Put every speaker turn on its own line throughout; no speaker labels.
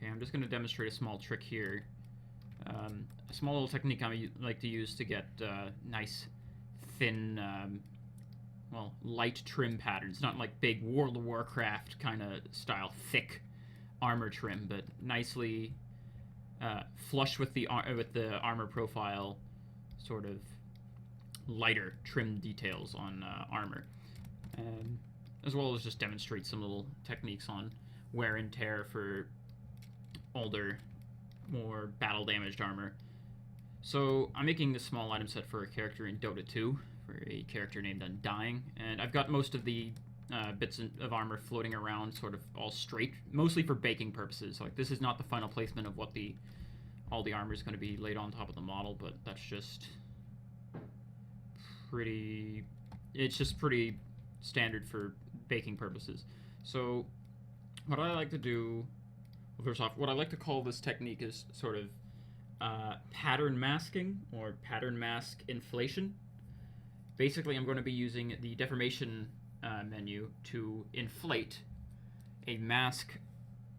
Okay, I'm just going to demonstrate a small trick here. A small little technique I like to use to get nice, thin, well, light trim patterns. Not like big World of Warcraft kind of style, thick armor trim, but nicely flush with the armor profile, sort of lighter trim details on armor, as well as just demonstrate some little techniques on wear and tear for older, more battle damaged armor. So I'm making this small item set for a character in Dota 2, for a character named Undying, and I've got most of the bits of armor floating around sort of all straight, mostly for baking purposes. Like, this is not the final placement of what all the armor is going to be laid on top of the model, but that's just pretty, it's just pretty standard for baking purposes. So what I like to do, well, first off, what I like to call this technique is sort of pattern masking, or pattern mask inflation. Basically, I'm going to be using the deformation menu to inflate a mask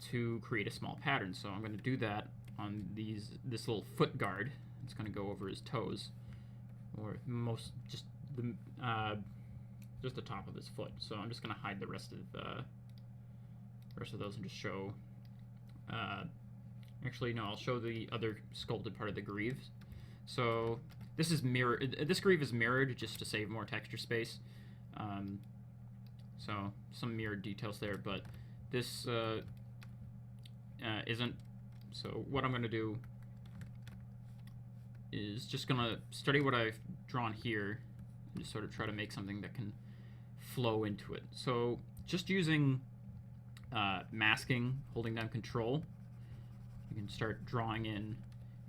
to create a small pattern. So I'm going to do that on this little foot guard. It's going to go over his toes, or just the top of his foot. So I'm just going to hide the rest of those and just show. Actually, no, I'll show the other sculpted part of the greaves. So this is mirrored. This greave is mirrored just to save more texture space. So some mirrored details there, but this isn't. So what I'm going to do is just going to study what I've drawn here and just sort of try to make something that can flow into it. So just using masking, holding down Control, you can start drawing in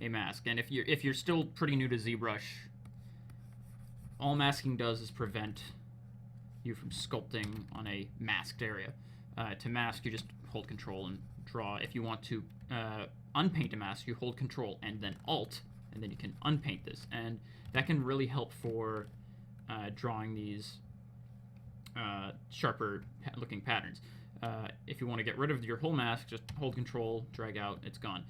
a mask. And if you're still pretty new to ZBrush, all masking does is prevent you from sculpting on a masked area. To mask, you just hold Control and draw. If you want to unpaint a mask, you hold Control and then Alt, and then you can unpaint this. And that can really help for drawing these sharper looking patterns. If you want to get rid of your whole mask, just hold Control, drag out, it's gone.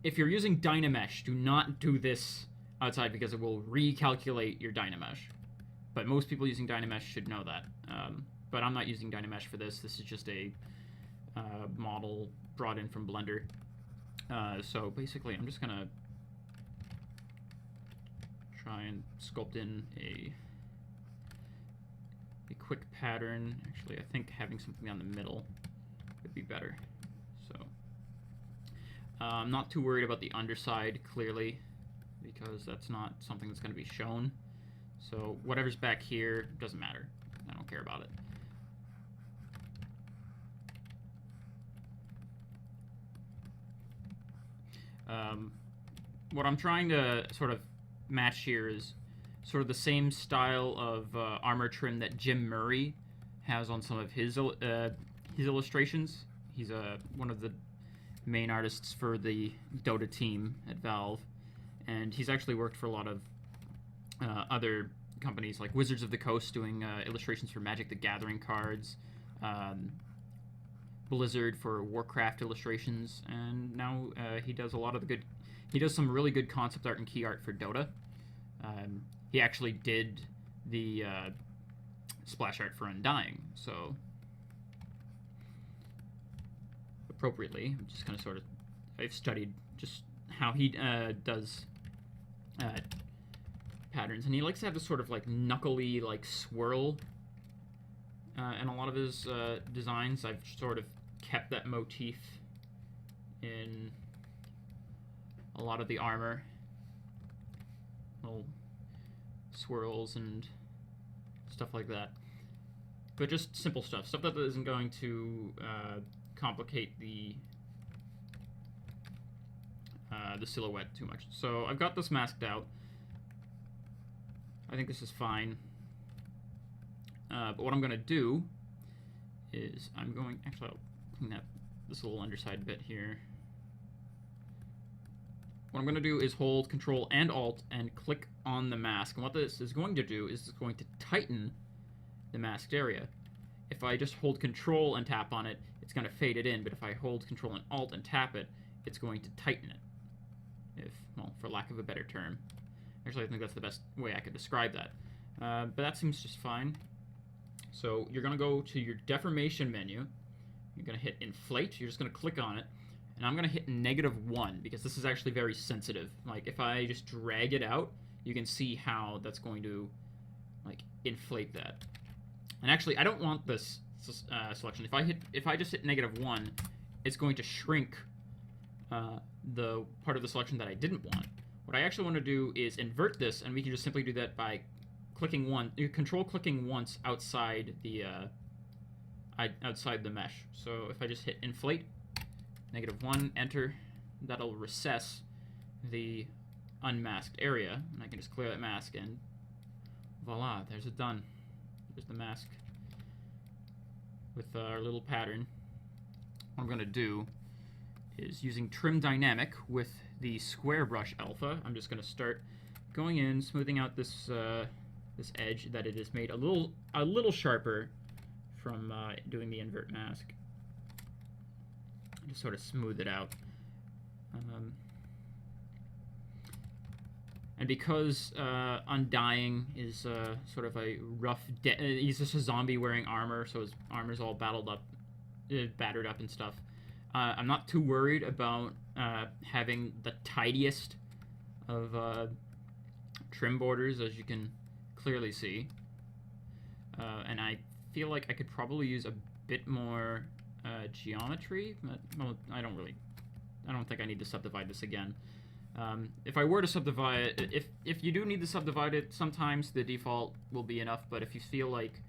If you're using Dynamesh, do not do this outside because it will recalculate your Dynamesh. But most people using Dynamesh should know that. But I'm not using Dynamesh for this. This is just a model brought in from Blender. So basically, I'm just going to try and sculpt in a quick pattern. Actually, I think having something down the middle would be better. So I'm not too worried about the underside, clearly, because that's not something that's going to be shown. So whatever's back here doesn't matter. I don't care about it. What I'm trying to sort of match here is sort of the same style of armor trim that Jim Murray has on some of his illustrations. He's one of the main artists for the Dota team at Valve, and he's actually worked for a lot of other companies like Wizards of the Coast, doing illustrations for Magic the Gathering cards, Blizzard for Warcraft illustrations, and now he does a lot of the good. He does some really good concept art and key art for Dota. He actually did the splash art for Undying, so appropriately, I'm just kind of sort of, I've studied just how he does patterns, and he likes to have this sort of like knuckly like swirl in a lot of his designs. I've sort of kept that motif in a lot of the armor. Little swirls and stuff like that. But just simple stuff. Stuff that isn't going to complicate the silhouette too much. So I've got this masked out. I think this is fine. But what I'm going to do is I'm going... Actually, I'll clean up this little underside bit here. What I'm going to do is hold Control and Alt and click on the mask. And what this is going to do is it's going to tighten the masked area. If I just hold Control and tap on it, it's going to fade it in. But if I hold Control and Alt and tap it, it's going to tighten it. If, well, for lack of a better term. Actually, I think that's the best way I could describe that. But that seems just fine. So you're going to go to your deformation menu. You're going to hit inflate. You're just going to click on it. And I'm going to hit -1 because this is actually very sensitive. Like, if I just drag it out, you can see how that's going to, like, inflate that. And actually, I don't want this selection. If I just hit -1, it's going to shrink the part of the selection that I didn't want. What I actually want to do is invert this, and we can just simply do that by clicking control clicking once outside the mesh. So if I just hit inflate, -1, enter, that'll recess the unmasked area, and I can just clear that mask, and voila, there's it done. There's the mask with our little pattern. What I'm going to do is, using Trim Dynamic with the Square Brush Alpha, I'm just going to start going in, smoothing out this this edge that it has made a little sharper from doing the invert mask. Just sort of smooth it out. And because Undying is sort of a rough... he's just a zombie wearing armor, so his armor's all battered up and stuff. I'm not too worried about having the tidiest of trim borders, as you can clearly see. And I feel like I could probably use a bit more geometry, but well, I don't think I need to subdivide this again. If I were to subdivide, if you do need to subdivide it, sometimes the default will be enough. But if you feel like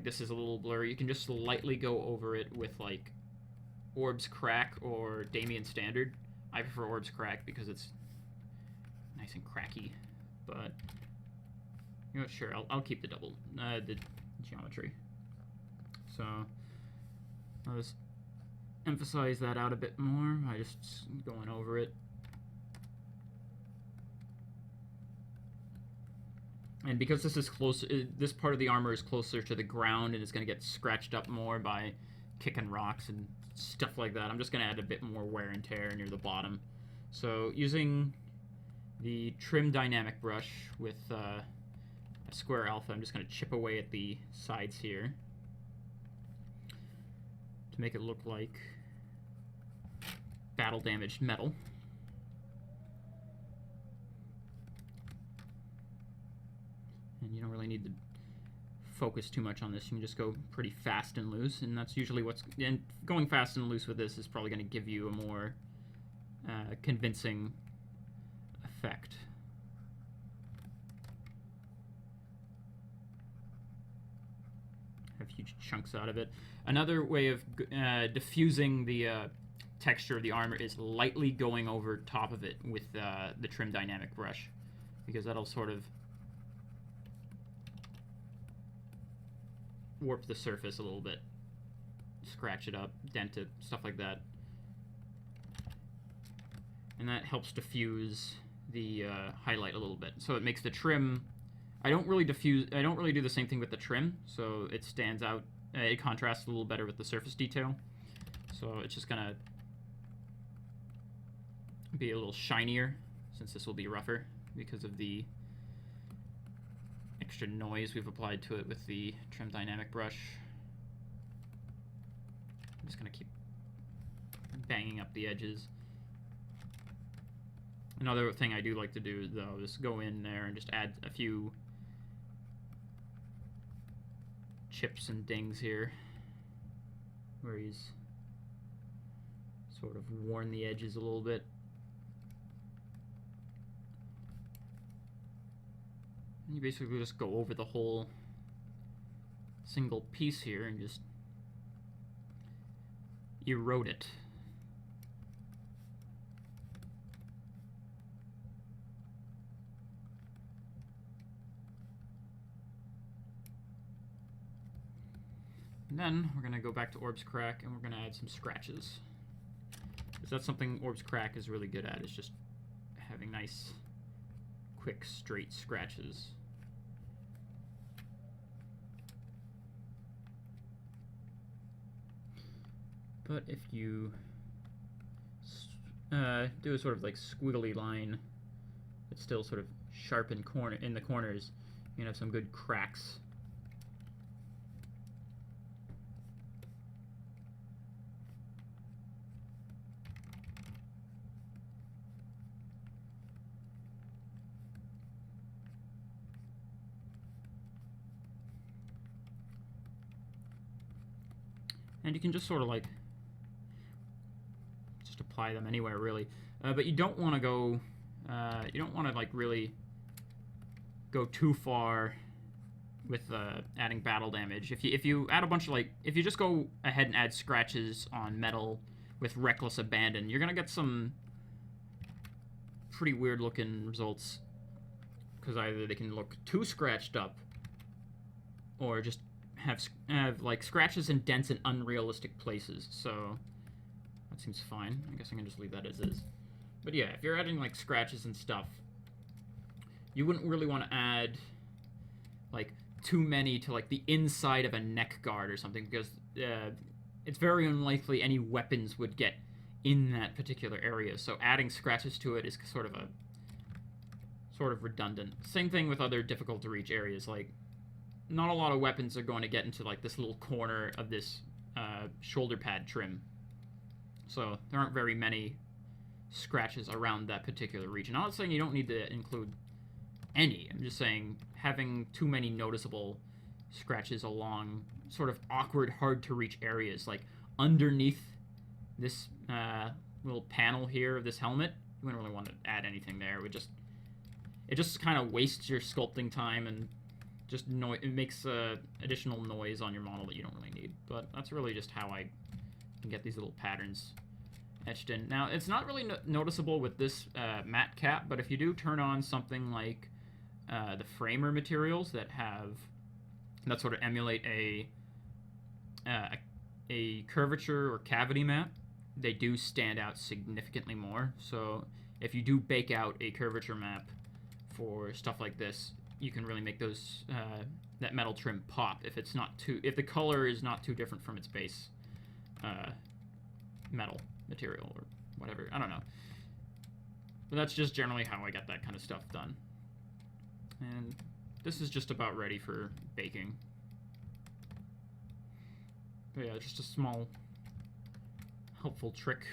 this is a little blurry, you can just slightly go over it with like Orb's Crack or Damien Standard. I prefer Orb's Crack because it's nice and cracky. But you know, sure, I'll keep the the geometry. So I'll just emphasize that out a bit more by just going over it. And because this is closer, this part of the armor is closer to the ground and it's going to get scratched up more by kicking rocks and stuff like that, I'm just going to add a bit more wear and tear near the bottom. So using the Trim Dynamic brush with a Square Alpha, I'm just going to chip away at the sides here to make it look like battle-damaged metal. And you don't really need to focus too much on this. You can just go pretty fast and loose, and that's usually and going fast and loose with this is probably going to give you a more convincing effect. Have huge chunks out of it. Another way of diffusing the texture of the armor is lightly going over top of it with the Trim Dynamic brush, because that'll sort of warp the surface a little bit, scratch it up, dent it, stuff like that, and that helps diffuse the highlight a little bit. So it makes the trim. I don't really do the same thing with the trim, so it stands out. It contrasts a little better with the surface detail. So it's just gonna be a little shinier, since this will be rougher because of the extra noise we've applied to it with the Trim Dynamic brush. I'm just going to keep banging up the edges. Another thing I do like to do, though, is go in there and just add a few chips and dings here, where he's sort of worn the edges a little bit. You basically just go over the whole single piece here and just erode it. And then we're going to go back to Orb's Crack and we're going to add some scratches. Because that's something Orb's Crack is really good at, is just having nice, quick, straight scratches. But if you do a sort of like squiggly line that's still sort of sharp in the corners. You can have some good cracks. And you can just sort of like just apply them anywhere really, but you don't want to go. You don't want to like really go too far with adding battle damage. If you add a bunch of if you just go ahead and add scratches on metal with reckless abandon, you're gonna get some pretty weird looking results, because either they can look too scratched up, or just have like scratches and dents in unrealistic places. So that seems fine. I guess I can just leave that as is. But yeah, if you're adding like scratches and stuff, you wouldn't really want to add like too many to like the inside of a neck guard or something, because it's very unlikely any weapons would get in that particular area. So adding scratches to it is sort of redundant. Same thing with other difficult to reach areas. Like, not a lot of weapons are going to get into like this little corner of this shoulder pad trim. So there aren't very many scratches around that particular region. I'm not saying you don't need to include any. I'm just saying having too many noticeable scratches along sort of awkward, hard to reach areas, like underneath this little panel here of this helmet, you wouldn't really want to add anything there. It just kind of wastes your sculpting time, and just it makes additional noise on your model that you don't really need. But that's really just how I can get these little patterns etched in. Now, it's not really noticeable with this matte cap, but if you do turn on something like the framer materials that sort of emulate a curvature or cavity map, they do stand out significantly more. So if you do bake out a curvature map for stuff like this, you can really make those that metal trim pop if the color is not too different from its base metal material or whatever. I don't know. But that's just generally how I get that kind of stuff done. And this is just about ready for baking. But yeah, just a small helpful trick